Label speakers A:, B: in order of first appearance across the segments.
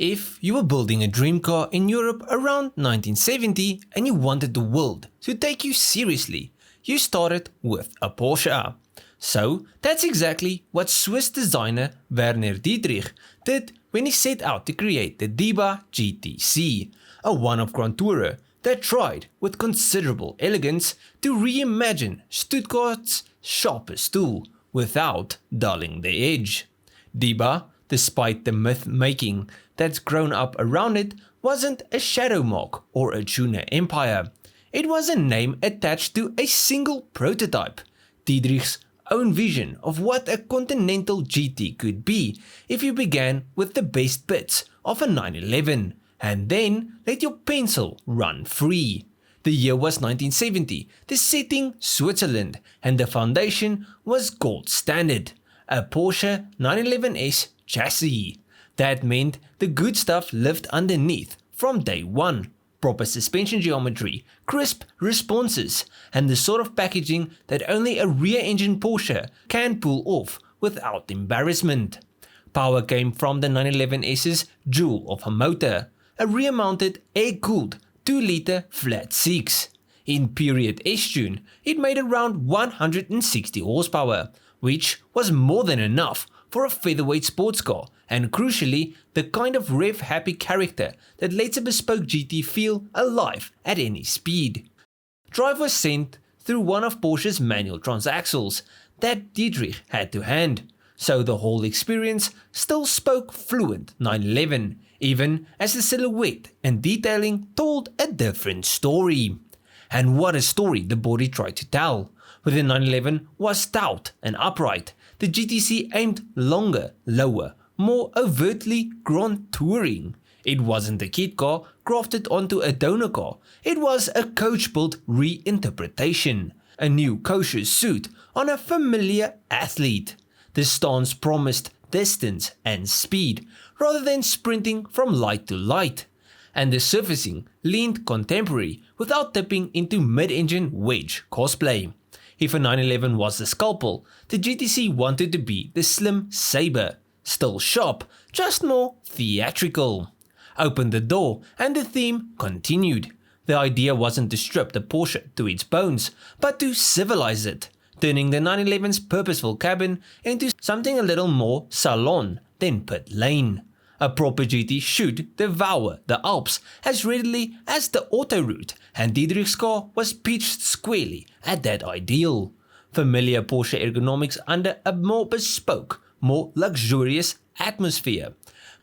A: If you were building a dream car in Europe around 1970 and you wanted the world to take you seriously, you started with a Porsche. So that's exactly what Swiss designer Werner Dietrich did when he set out to create the Diba GTC, a one-off Grand Tourer that tried with considerable elegance to reimagine Stuttgart's sharpest tool without dulling the edge. Diba, despite the myth-making that's grown up around it, wasn't a shadow mark or a tuner empire. It was a name attached to a single prototype, Dietrich's own vision of what a continental GT could be if you began with the best bits of a 911 and then let your pencil run free. The year was 1970, the setting Switzerland, and the foundation was gold standard, a Porsche 911S chassis. That meant the good stuff lived underneath from day one. Proper suspension geometry, crisp responses, and the sort of packaging that only a rear-engine Porsche can pull off without embarrassment. Power came from the 911S's jewel of a motor, a rear-mounted air-cooled 2-litre flat 6. In period S-tune, it made around 160 horsepower, which was more than enough for a featherweight sports car, and crucially, the kind of rev-happy character that lets a bespoke GT feel alive at any speed. Drive was sent through one of Porsche's manual transaxles that Dietrich had to hand, so the whole experience still spoke fluent 911, even as the silhouette and detailing told a different story. And what a story the body tried to tell. Where the 911 was stout and upright, the GTC aimed longer, lower, more overtly Grand Touring. It wasn't a kit car crafted onto a donor car, it was a coach-built reinterpretation, a new kosher suit on a familiar athlete. The stance promised distance and speed, rather than sprinting from light to light, and the surfacing leaned contemporary without tipping into mid-engine wedge cosplay. If a 911 was the scalpel, the GTC wanted to be the slim saber, still sharp, just more theatrical. Open the door and the theme continued. The idea wasn't to strip the Porsche to its bones, but to civilize it, turning the 911's purposeful cabin into something a little more salon than pit lane. A proper GT should devour the Alps as readily as the autoroute, and Dietrich's car was pitched squarely at that ideal. Familiar Porsche ergonomics under a more bespoke, more luxurious atmosphere.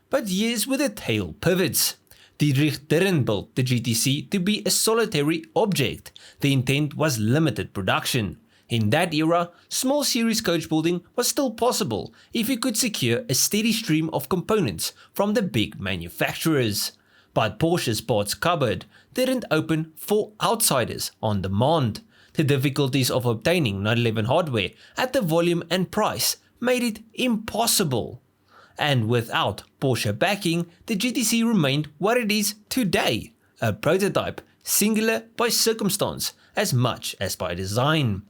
A: But here's where the tale pivots. Dietrich didn't build the GTC to be a solitary object. The intent was limited production. In that era, small series coach building was still possible if you could secure a steady stream of components from the big manufacturers. But Porsche's parts cupboard didn't open for outsiders on demand. The difficulties of obtaining 911 hardware at the volume and price made it impossible. And without Porsche backing, the GTC remained what it is today, a prototype, singular by circumstance as much as by design.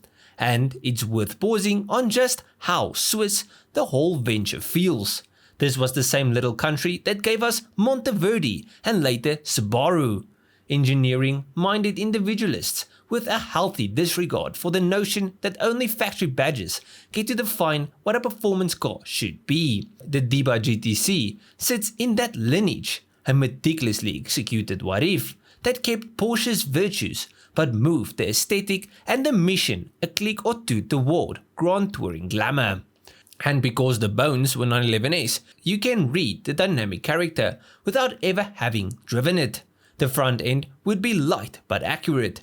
A: And it's worth pausing on just how Swiss the whole venture feels. This was the same little country that gave us Monteverdi and later Subaru. Engineering-minded individualists with a healthy disregard for the notion that only factory badges get to define what a performance car should be. The Diba GTC sits in that lineage, a meticulously executed what-if that kept Porsche's virtues but moved the aesthetic and the mission a click or two toward Grand Touring glamour. And because the bones were 911S, you can read the dynamic character without ever having driven it. The front end would be light but accurate.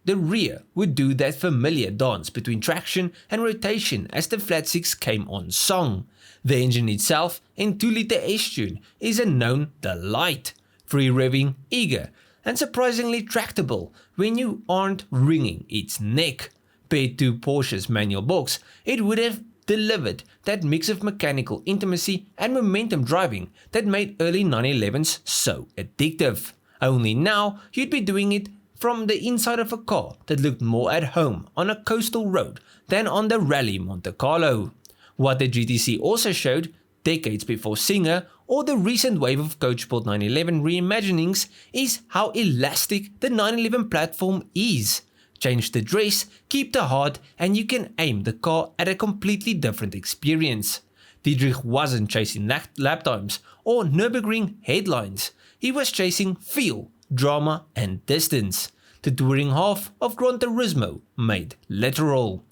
A: The rear would do that familiar dance between traction and rotation as the flat 6 came on song. The engine itself in 2-litre S-tune is a known delight, free revving, eager, and surprisingly tractable when you aren't wringing its neck. Paired to Porsche's manual box, it would have delivered that mix of mechanical intimacy and momentum driving that made early 911s so addictive. Only now you'd be doing it from the inside of a car that looked more at home on a coastal road than on the Rally Monte Carlo. What the GTC also showed, decades before Singer or the recent wave of coach-built 911 reimaginings is how elastic the 911 platform is. Change the dress, keep the heart, and you can aim the car at a completely different experience. Dietrich wasn't chasing lap times or Nürburgring headlines. He was chasing feel, drama, and distance. The touring half of Gran Turismo made literal.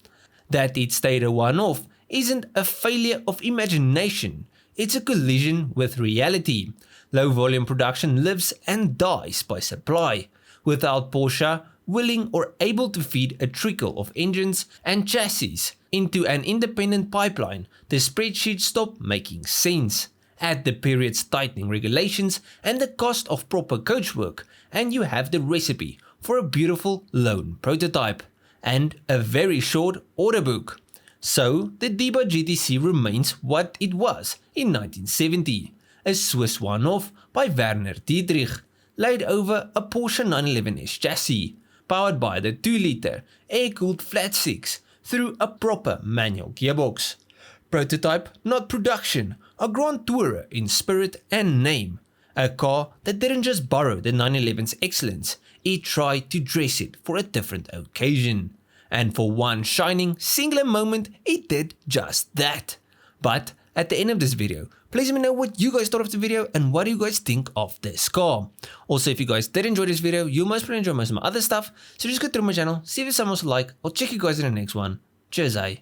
A: That it stayed a one-off isn't a failure of imagination, it's a collision with reality. Low volume production lives and dies by supply. Without Porsche willing or able to feed a trickle of engines and chassis into an independent pipeline, the spreadsheet stopped making sense. Add the period's tightening regulations and the cost of proper coachwork, and you have the recipe for a beautiful lone prototype and a very short order book. So the Diba GTC remains what it was in 1970, a Swiss one-off by Werner Dietrich, laid over a Porsche 911S chassis, powered by the 2-liter air-cooled flat 6 through a proper manual gearbox. Prototype, not production, a Grand Tourer in spirit and name. A car that didn't just borrow the 911's excellence, it tried to dress it for a different occasion. And for one shining singular moment, it did just that. But at the end of this video, please let me know what you guys thought of the video and what do you guys think of this car. Also, if you guys did enjoy this video, you must probably enjoy most of my other stuff, so just go through my channel, see if there's someone else like. I'll check you guys in the next one. Cheers, eh?